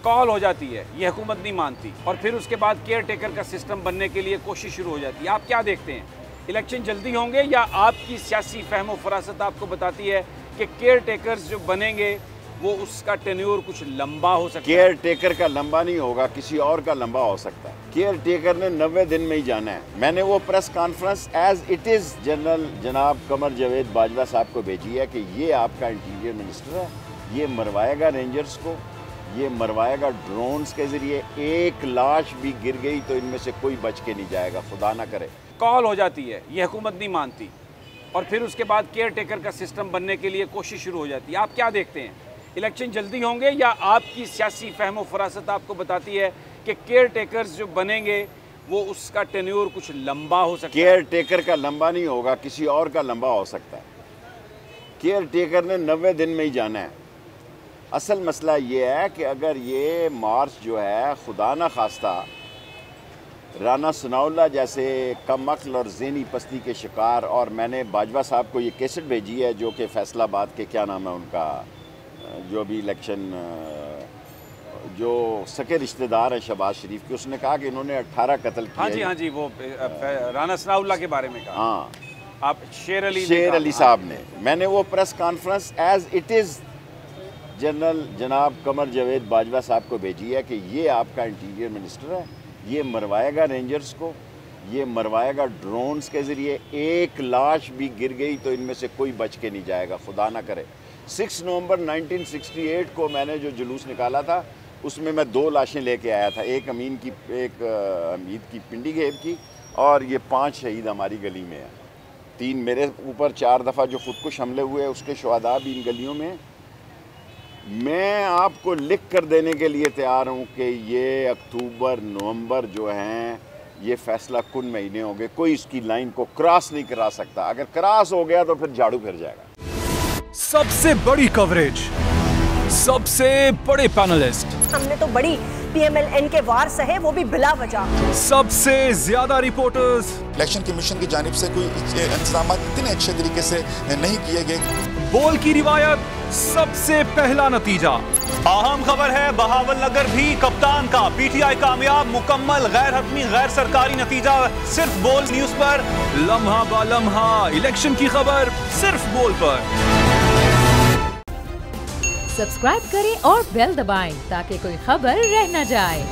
Call हो जाती है, ये हुकूमत नहीं मानती, और फिर उसके बाद केयर टेकर का सिस्टम बनने के लिए कोशिश शुरू हो जाती है। आप क्या देखते हैं, इलेक्शन जल्दी होंगे या आपकी सियासी फहम फरासत आपको बताती है कि केयर टेकर्स जो बनेंगे वो उसका टेन्योर कुछ लंबा हो सकता है? केयर टेकर का लंबा नहीं होगा, किसी और का लंबा हो सकता है। केयर टेकर ने 90 दिन में ही जाना है। मैंने वो press conference as it is general जनाब कमर जावेद बाजवा साहब को भेजी है कि ये आपका इंटीरियर मिनिस्टर है, ये मरवाएगा रेंजर्स को, ये मरवाएगा ड्रोन्स के ज़रिए। एक लाश भी गिर गई तो इनमें से कोई बच के नहीं जाएगा, खुदा ना करे। कॉल हो जाती है, ये हुकूमत नहीं मानती, और फिर उसके बाद केयर टेकर का सिस्टम बनने के लिए कोशिश शुरू हो जाती है। आप क्या देखते हैं, इलेक्शन जल्दी होंगे या आपकी सियासी फहम फरासत आपको बताती है कि केयर टेकर्स जो बनेंगे वो उसका टेन्योर कुछ लंबा हो सकता है? केयर टेकर का लंबा नहीं होगा, किसी और का लंबा हो सकता है। केयर टेकर ने 90 दिन में ही जाना है। असल मसला ये है कि अगर ये मार्च जो है खुदा ना खास्ता राना सनाउल्लाह जैसे कम अक्ल और ज़हनी पस्ती के शिकार, और मैंने बाजवा साहब को ये कैसेट भेजी है जो कि फैसलाबाद के क्या नाम है उनका, जो भी इलेक्शन जो सके रिश्तेदार है शहबाज शरीफ के, उसने कहा कि इन्होंने 18 कत्ल किए। हाँ जी, वो राना सनाउल्लाह के बारे में कहा। हाँ, आप शेर अली साहब ने। मैंने वो press conference as it is general जनाब कमर जावेद बाजवा साहब को भेजी है कि ये आपका इंटीरियर मिनिस्टर है, ये मरवाएगा रेंजर्स को, ये मरवाएगा ड्रोन्स के ज़रिए। एक लाश भी गिर गई तो इनमें से कोई बच के नहीं जाएगा, खुदा ना करे। 6 नवंबर 1968 को मैंने जो जुलूस निकाला था उसमें मैं 2 लाशें लेके आया था, एक हमीद की पिंडी घेब की, और ये 5 शहीद हमारी गली में है। 3 मेरे ऊपर, 4 दफ़ा जो खुदकुश हमले हुए उसके शुहदा भी इन गलियों में। मैं आपको लिख कर देने के लिए तैयार हूँ कि ये अक्टूबर नवंबर जो हैं ये फैसला कुन महीने होंगे, कोई इसकी लाइन को क्रॉस नहीं करा सकता। अगर क्रॉस हो गया तो फिर झाड़ू फिर जाएगा। सबसे बड़ी कवरेज, सबसे बड़े पैनलिस्ट, हमने तो बड़ी PMLN के वार सहे, वो भी बिला वजह। सबसे ज्यादा रिपोर्टर्स। इलेक्शन कमीशन की जानिब से कोई इंतजाम इतने अच्छे तरीके से नहीं किए गए। बोल की रिवायत, सबसे पहला नतीजा। अहम खबर है बहावल नगर भी कप्तान का, PTI कामयाब, मुकम्मल गैर हतमी गैर सरकारी नतीजा सिर्फ बोल न्यूज पर। लम्हा बा लम्हा इलेक्शन की खबर सिर्फ बोल पर। सब्सक्राइब करें और बेल दबाएं ताकि कोई खबर रह न जाए।